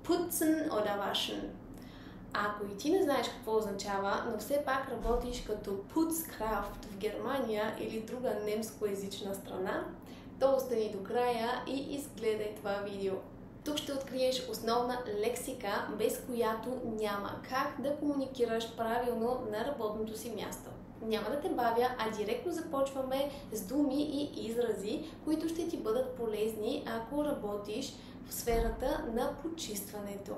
putzen oder waschen. Ако и ти не знаеш какво означава, но все пак работиш като Putzkraft в Германия или друга немскоязична страна, то остани до края и изгледай това видео. Тук ще откриеш основна лексика, без която няма как да комуникираш правилно на работното си място. Няма да те бавя, а директно започваме с думи и изрази, които ще ти бъдат полезни, ако работиш в сферата на почистването.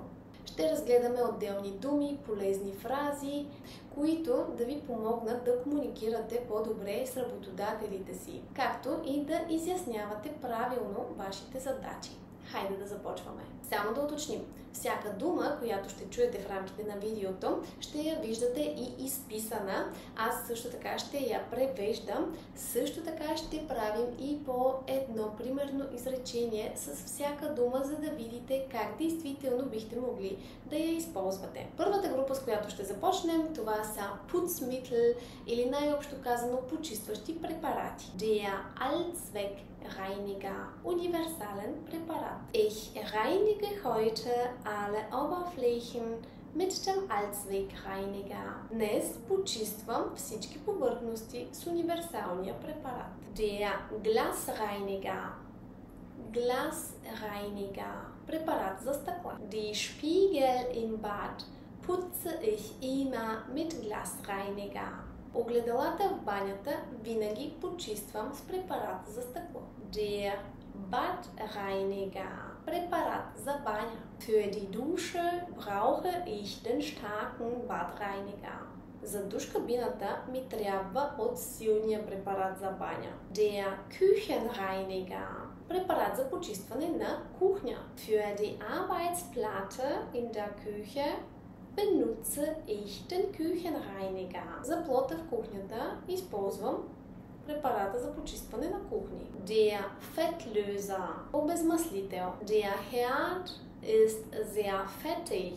Ще разгледаме отделни думи, полезни фрази, които да ви помогнат да комуникирате по-добре с работодателите си, както и да изяснявате правилно вашите задачи. Хайде да започваме. Само да уточним. Всяка дума, която ще чуете в рамките на видеото, ще я виждате и изписана. Аз също така ще я превеждам. Също така ще правим и по едно примерно изречение с всяка дума, за да видите как действително бихте могли да я използвате. Първата група, с която ще започнем, това са Putzmittel или най-общо казано почистващи препарати. Der Allzweckreiniger, универсален препарат. Ich reinige heute alle Oberflächen mit dem Allzweckreiniger. Днес почиствам всички повърхности с универсалния препарат. Der Glasreiniger. Glasreiniger. Препарат за стъкла. Die Spiegel im Bad putze ich immer mit Glasreiniger. Огледалата в банята винаги почиствам с препарат за стъкло. Der Badreiniger. Препарат за баня. Für die Dusche brauche ich den starken Badreiniger. За душ кабината ми трябва от силния препарат за баня. Der Küchenreiniger. Препарат за почистване на кухня. Für die Arbeitsplatte in der Küche benutze ich den Küchenreiniger. За плота в кухнята използвам препарата за почистване на кухни. Der Fettlöser. Обезмаслител. Der Herd ist sehr fettig.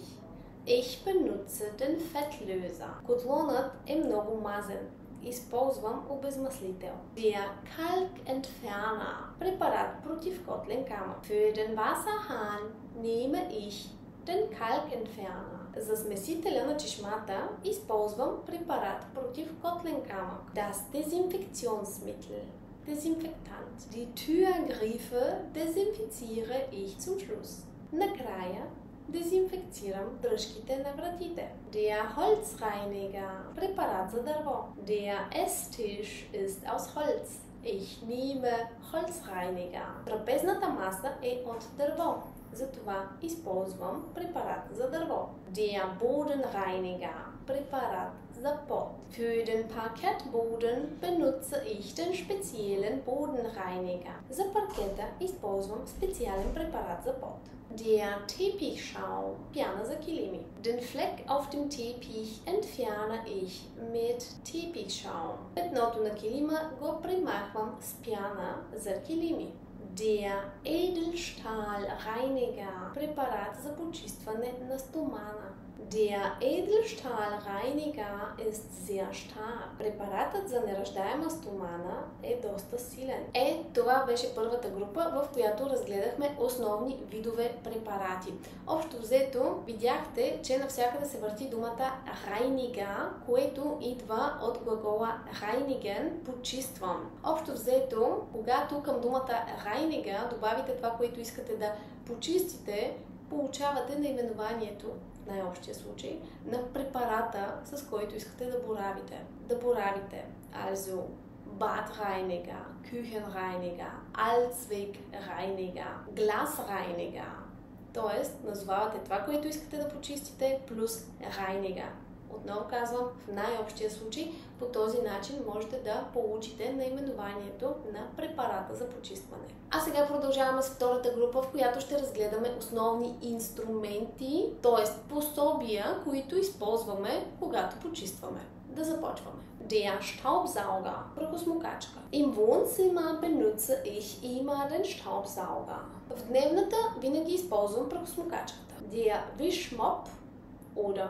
Ich benutze den Fettlöser. Котлонът е много мазен. Използвам обезмаслител. Der Kalkentferner. Препарат против котлен камък. Für den Wasserhahn nehme ich den Kalkentferner. За смесителя на чешмата използвам препарат против котлен камък. Das Desinfektionsmittel. Desinfektant. Die Türgriffe desinfiziere ich zum Schluss. Накрая дезинфекцирам дръжките на вратите. Der Holzreiniger. Препарат за дърво. Der Esstisch ist aus Holz. Ich nehme Holzreiniger. Трапезната маса е от дърво. Затова използвам препарат за дърво. Der Bodenreiniger. Препарат за пот. Für den Parkettboden benutze ich den speziellen Bodenreiniger. За паркета използвам специален препарат за пот. Der Teppichschaum. Пяна за килими. Den Fleck auf dem Teppich entferne ich mit Teppichschaum. Петното на килима го премахвам с пяна за килими. Der Edelstahlreiniger. Препарат за почистване на стомана. Der Edelstahlreiniger ist sehr stark. Препаратът за нераждаема стомана е доста силен. Това беше първата група, в която разгледахме основни видове препарати. Общо взето, видяхте, че навсякъде се върти думата reiniger, което идва от глагола reinigen, почиствам. Общо взето, когато към думата reiniger добавите това, което искате да почистите, получавате наименованието, в най-общия случай, на препарата, с който искате да боравите. Also Badreiniger, Küchenreiniger, Allzweckreiniger, Glasreiniger. Тоест, назовавате това, което искате да почистите, плюс reiniger. Отново казвам, в най-общия случай, по този начин можете да получите наименованието на препарата за почистване. А сега продължаваме с втората група, в която ще разгледаме основни инструменти, т.е. пособия, които използваме, когато почистваме. Да започваме. Der Staubsauger. Прахосмокачка. Im Wohnzimmer benutze ich immer den Staubsauger. В дневната винаги използвам прахосмокачката. Der Wischmopp oder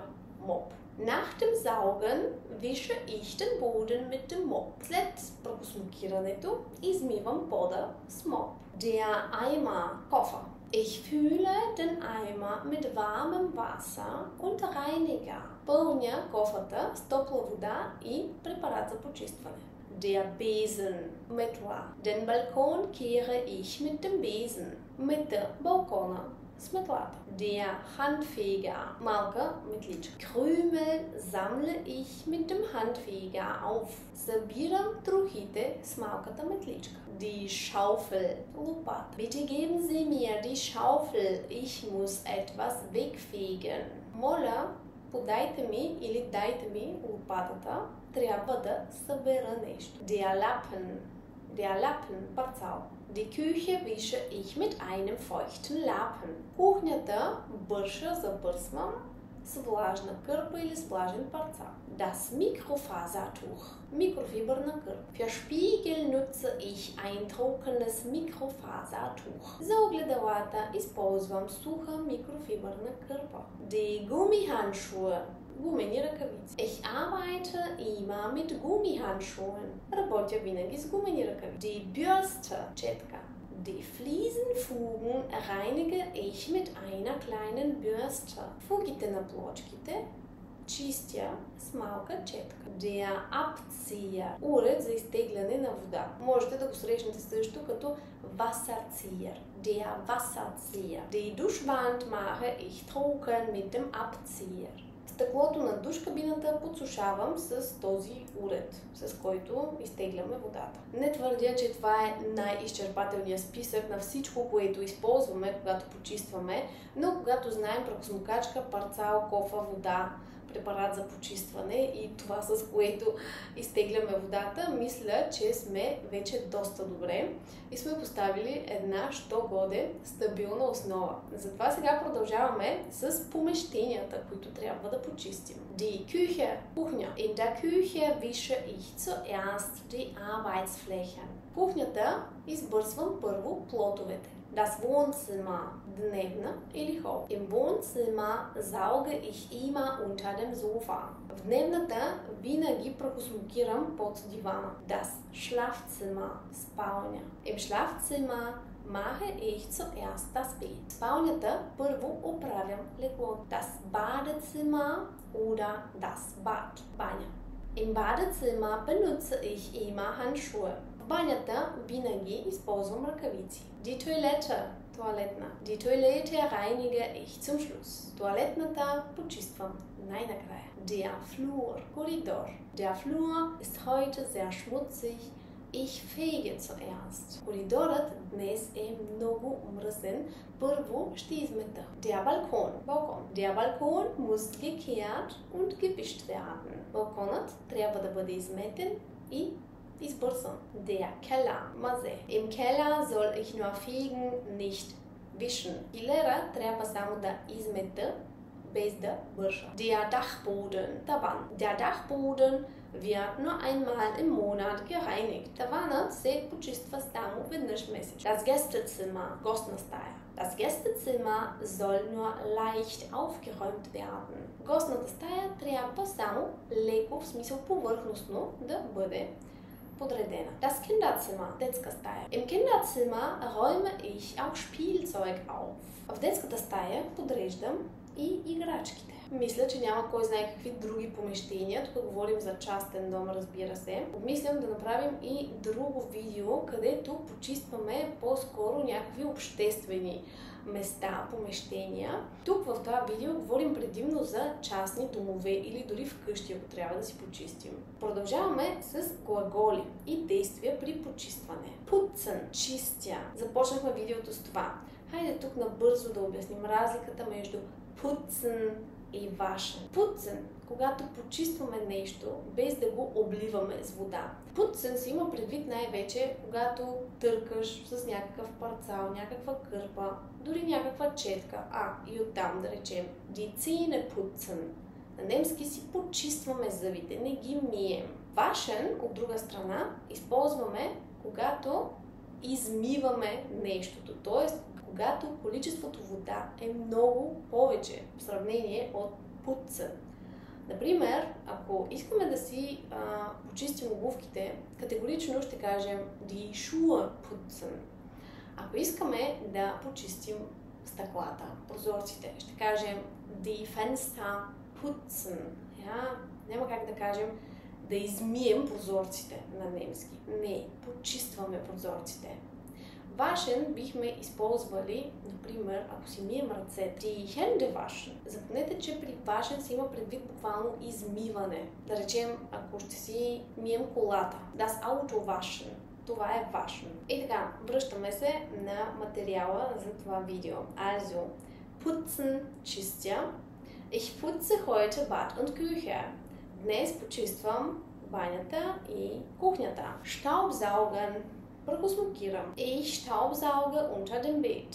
Mop. Nach dem Saugen wische ich den Boden mit dem Mop. След прахосмокирането измивам пода с моп. Der Eimer. Кофа. Ich fülle den Eimer mit warmem Wasser und Reiniger. Пълня кофата с топла вода и препарат за почистване. Der Besen, метла. Den Balkon kehre ich mit dem Besen. Мета балкона с метлата. Der Handfeger, малка метличка. Krümel sammle ich mit dem Handfeger auf. Събирам трохите с малката метличка. Die Schaufel, лопата. Bitte geben Sie mir die Schaufel, ich muss etwas wegfegen. Моля, подайте ми или дайте ми лопатата, трябва да събера нещо. Der Lappen, парцал. Die Küche wische ich mit einem feuchten Lappen. Кухнята бърша, забърсвам с влажна кърпа или с влажен парцал. Das Mikrofasertuch. Микрофибърна кърпа. Für Spiegel nutze ich ein trockenes Mikrofasertuch. За огледалата използвам суха микрофибърна кърпа. Die Gummihandschuhe. Гумени ръкавици. Ich arbeite immer mit Gummihandschuhen. Работя винаги с гумени ръкавици. Die Bürste, четка. Die Fliesenfugen reinige ich mit einer kleinen Bürste. Фугите на плочките чистя с малка четка. Der Abzieher. Уред за изтегляне на вода. Можете да го срещнете също като Wasserzieher. Der Wasserzieher. Die Duschwand mache ich trocken mit dem Abzieher. Стъклото на душ кабината подсушавам с този уред, с който изтегляме водата. Не твърдя, че това е най-изчерпателният списък на всичко, което използваме, когато почистваме, но когато знаем прахосмокачка, парцал, кофа, вода, препарат за почистване и това, с което изтегляме водата, мисля, че сме вече доста добре и сме поставили една що-годе стабилна основа. Затова сега продължаваме с помещенията, които трябва да почистим. Die Küche, кухня. In der Küche wische ich zuerst die Arbeitsflächen. Кухнята избърсвам първо плотовете. Das Wohnzimmer, дневна или хол. Im Wohnzimmer sauge ich immer unter dem Sofa. В дневната винаги прахосмокирам под дивана. Das Schlafzimmer, спалня. Im Schlafzimmer mache ich zuerst das Bett. Спалнята първо оправям леглото. Das Badezimmer oder das Bad, баня. Im Badezimmer benutze ich immer Handschuhe. В банята винаги използвам ръкавици. Die Toilette, туалетна. Die Toilette reinige ich zum Schluss. Туалетната почиствам най-накрая. Der Flur, коридор. Der Flur ist heute sehr schmutzig. Ich fege zuerst. Коридорът днес е много мръсен. Първо ще измета. Der Balkon, балкон. Der Balkon muss gekehrt und gewischt werden. Балконът трябва да бъде изметен и избърсан. Der Keller, мазе. Im Keller soll ich nur fegen, nicht wischen. Килера трябва само да измета, без да бърша. Der Dachboden, таван. Der Dachboden wird nur einmal im Monat gereinigt. Таванът се почиства само веднъж месечно. Das Gästezimmer, гостна стая. Das Gästezimmer soll nur leicht aufgeräumt werden. Гостната стая трябва само леко, в смисъл повърхностно, да бъде подредена. Das Kinderzimmer, детска стая. Im Kinderzimmer räume ich auch Spielzeug auf. В детската стая подреждам и играчките. Мисля, че няма кой знае какви други помещения. Тук говорим за частен дом, разбира се. Обмислям да направим и друго видео, където почистваме по-скоро някакви обществени места, помещения. Тук в това видео говорим предимно за частни домове или дори вкъщи, ако трябва да си почистим. Продължаваме с глаголи и действия при почистване. Putzen, чистя. Започнахме видеото с това. Хайде тук набързо да обясним разликата между putzen и waschen. Putzen, когато почистваме нещо, без да го обливаме с вода. Putzen се има предвид най-вече, когато търкаш с някакъв парцал, някаква кърпа, дори някаква четка. И оттам да речем die Zähne putzen. На немски си почистваме зъбите, не ги мием. Waschen, от друга страна, използваме, когато измиваме нещото, т.е. когато количеството вода е много повече в сравнение от putzen. Например, ако искаме да си почистим обувките, категорично ще кажем die Schuhe putzen. Ако искаме да почистим стъклата, прозорците. Ще кажем die Fenster putzen. Няма как да кажем да измием прозорците на немски. Не, почистваме прозорците. Waschen бихме използвали, например, ако си мием ръцете, die Hände waschen. Запомнете, че при waschen се има предвид буквално измиване. Да речем, ако ще си мием колата, das Auto waschen. Това е waschen. И така, връщаме се на материала за това видео. Also, putzen, чистя. Ich putze heute Bad und Küche. Днес почиствам банята и кухнята. Staubsaugen. Прахосмокирам. Ich staubsauge unter dem Bett.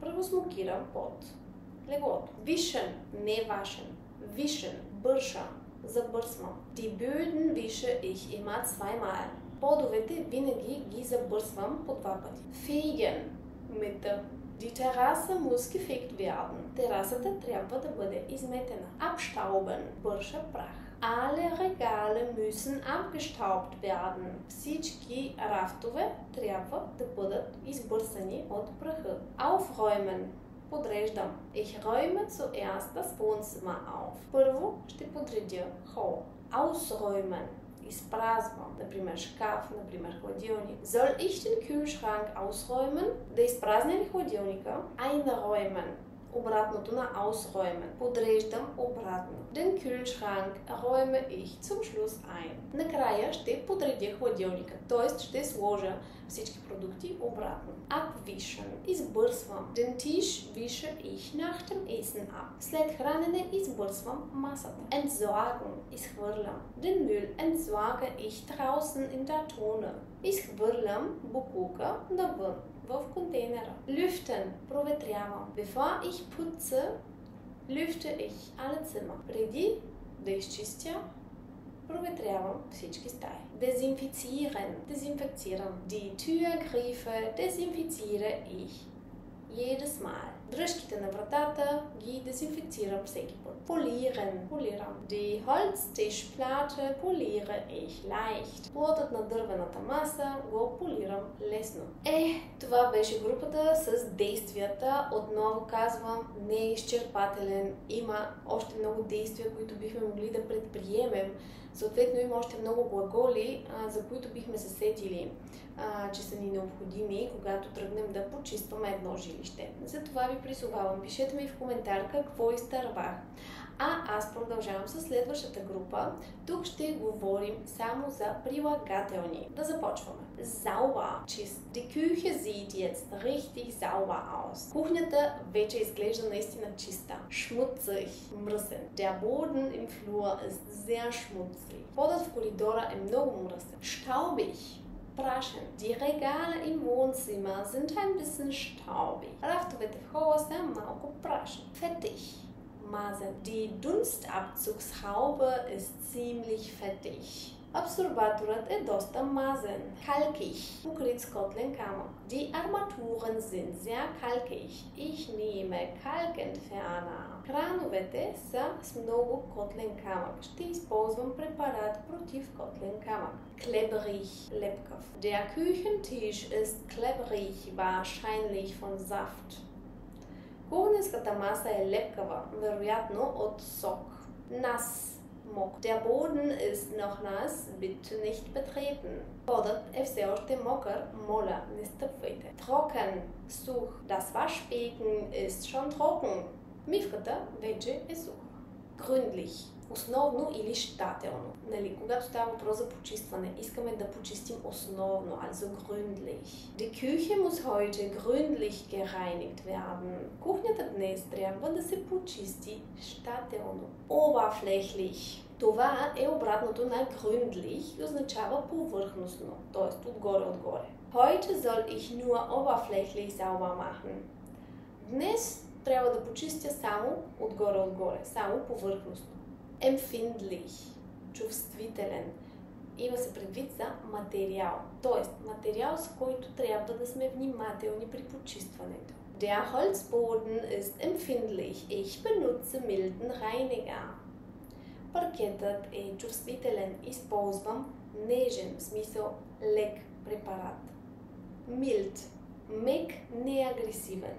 Прахосмокирам под леглото. Wischen, не waschen. Wischen, бърша, забърсвам. Die Böden wische ich immer zweimal. Подовете винаги ги забърсвам по 2 пъти. Fegen, мета. Die Terrasse muss gefegt werden. Терасата трябва да бъде изметена. Abstauben, бърша прах. Alle Regale müssen abgestaubt werden. Всички рафтове трябва да бъдат избърсани от праха. Aufräumen. Подреждам. Ich räume zuerst das Wohnzimmer auf. Първо ще подредя хол. Ausräumen. Изпразвам. Например, шкаф, например, хладилник. Soll ich den Kühlschrank ausräumen? Да изпразня ли хладилника? Einräumen. Обратното на ausräumen. Подреждам обратно. Den Kühlschrank räume ich zum Schluss ein. Накрая ще подредя хладилника, т.е. ще сложа всички продукти обратно. Abwischen. Избърсвам. Den Tisch wische ich nach dem Essen ab. След хранене избърсвам масата. Entsorgen. Изхвърлям. Den Müll entsorge ich draußen in der Tonne. Изхвърлям букулка навън в контейнера. Lüften. Проветрявам. Bevor ich putze, lüfte ich alle Zimmer. Преди да изчистя, проветрявам всички стаи. Desinfizieren. Дезинфекцирам. Die Türgriffe desinfiziere ich jedes Mal. Дръжките на вратата ги дезинфекцирам всеки път. Polieren. Полирам. Die Holztischplatte poliere ich leicht. Плотът на дървената маса го полирам лесно. Това беше групата с действията. Отново казвам, не е изчерпателен. Има още много действия, които бихме могли да предприемем. Съответно има още много глаголи, за които бихме се сетили, че са ни необходими, когато тръгнем да почистваме едно жилище. Затова ви призовавам, пишете ми в коментар какво изтървах. Аз продължавам с следващата група. Тук ще говорим само за прилагателни. Да започваме. Sauber, чист. Die Küche sieht jetzt richtig sauber aus. Кухнята вече изглежда наистина чиста. Schmutzig, мръсен. Der Boden im Flur ist sehr schmutzig. Подът в коридора е много мръсен. Staubig, прашен. Die Regale im Wohnzimmer sind ein bisschen staubig. Рафтовете в хола са малко прашни. Fettig, мазен. Die Dunstabzugshaube ist ziemlich fettig. Абсорбаторът е доста мазен. Kalkig, покрит с котлен камък. Die Armaturen sind sehr kalkig. Ich nehme Kalkentferner. Крановете са с много котлен камък. Ще използвам препарат против котлен камък. Klebrig, лепкав. Der Küchentisch ist klebrig, wahrscheinlich von Saft. Кухненската маса е лепкава, вероятно от сок. Nass, мокър. Der Boden ist noch nass, bitte nicht betreten. Подът е все още мокър, моля, не стъпвайте. Trocken, сух. Das Waschbecken ist schon trocken. Мивката вече е суха. Gründlich, основно или щателно. Когато става въпрос за почистване, искаме да почистим основно, also gründlich. Die Küche muss heute gründlich gereinigt werden. Кухнята днес трябва да се почисти щателно. Oberflächlich. Това е обратното на gründlich и означава повърхностно, т.е. отгоре. Heute soll ich nur oberflächlich sauber machen. Днес трябва да почистя само отгоре, само повърхностно. Empfindlich, чувствителен. Има се предвид за материал, т.е. материал, с който трябва да сме внимателни при почистването. Der Holzboden ist empfindlich. Ich benutze milden Reiniger. Паркетът е чувствителен. Използвам нежен, в смисъл лек препарат. Mild, мек, неагресивен.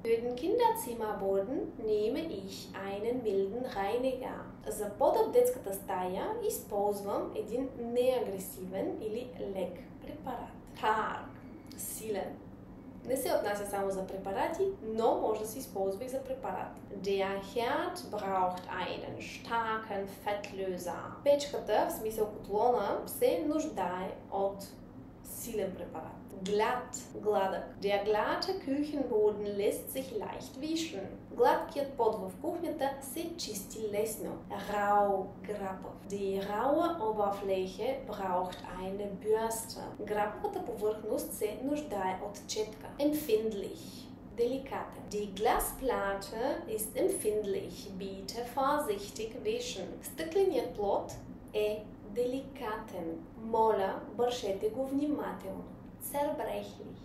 Für den Kinderzimmerboden nehme ich einen milden Reiniger. За пода в детската стая използвам един неагресивен или лек препарат. Stark, силен. Не се отнася само за препарати, но може да се използва и за препарат. Der Herd braucht einen starken Fettlöser. Печката, в смисъл котлона, се нуждае от силен препарат. Glatt, гладък. Der glatte Küchenboden lässt sich leicht wischen. Гладкият пот в кухнята се чисти лесно. Rau, грапав. Die raue Oberfläche braucht eine Bürste. Граповата повърхност се нуждае от четка. Empfindlich, деликатен. Die Glasplatte ist empfindlich. Bitte vorsichtig wischen. Стъкленият плот е деликатен. Моля, бършете го внимателно. Zerbrechlich,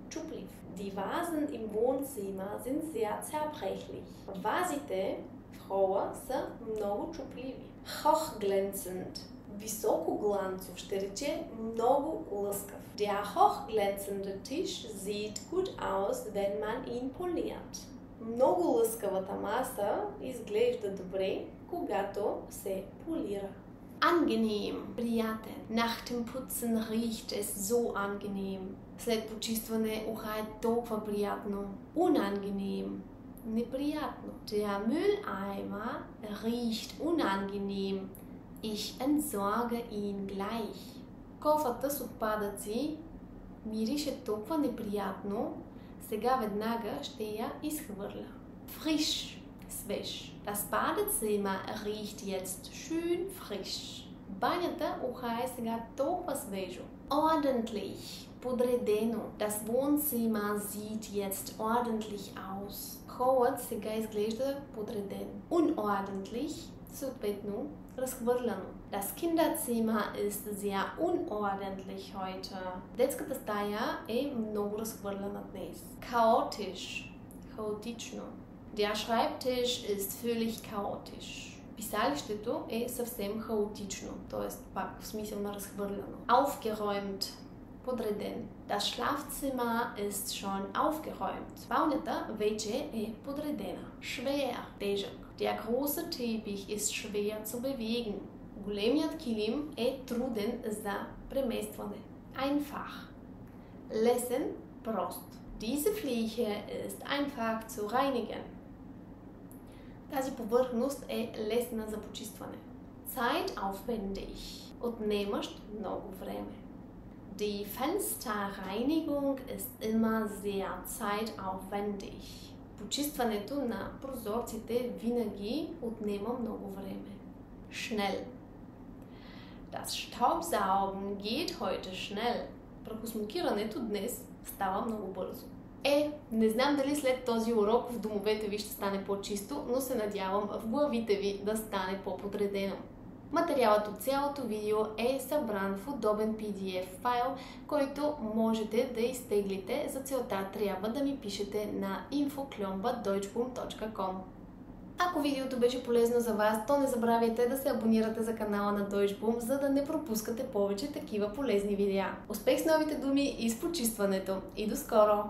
чуплив. Die Vasen im Wohnzimmer sind sehr zerbrechlich. Вазите в хола са много чупливи. Hochglänzend, високогланцов, ще рече много лъскав. Der hochglänzende Tisch sieht gut aus, wenn man ihn poliert. Много лъскавата маса изглежда добре, когато се полира. Angenehm, приятен. Nach dem Putzen riecht es so angenehm. След почистване ухае толкова приятно. Unangenehm, неприятно. Der Mülleimer riecht unangenehm. Ich entsorge ihn gleich. Кофата с отпадъци мирише толкова неприятно, сега веднага ще я изхвърля. Frisch, свеж. Das Badezimmer riecht jetzt schön frisch. Банята ухае сега толкова свежо. Ordentlich, подредено. Das Wohnzimmer sieht jetzt ordentlich aus. Холът сега изглежда подреден. Unordentlich, съответно, разхвърляно. Das Kinderzimmer ist sehr unordentlich heute. Детската стая е много разхвърляна днес. Chaotisch, хаотично. Der Schreibtisch ist völlig chaotisch. Писалището е съвсем хаотично, т.е. пак в смисъл на разхвърляно. Aufgeräumt, подреден. Das Schlafzimmer ist schon aufgeräumt. Спалнята вече е подредена. Schwer, тежък. Der große Teppich ist schwer zu bewegen. Големият килим е труден за преместване. Einfach, лесен, прост. Diese Fläche ist einfach zu reinigen. Тази повърхност е лесна за почистване. Zeitaufwendig, отнемащ много време. Die Fensterreinigung ist immer sehr zeitaufwendig. Почистването на прозорците винаги отнема много време. Schnell. Das Staubsaugen geht heute schnell. Прахосмокирането днес става много бързо. Не знам дали след този урок в домовете ви ще стане по-чисто, но се надявам в главите ви да стане по-подредено. Материалът от цялото видео е събран в удобен PDF файл, който можете да изтеглите. За целта трябва да ми пишете на info@deutschboom.com. Ако видеото беше полезно за вас, то не забравяйте да се абонирате за канала на Deutschboom, за да не пропускате повече такива полезни видеа. Успех с новите думи и с почистването! И до скоро!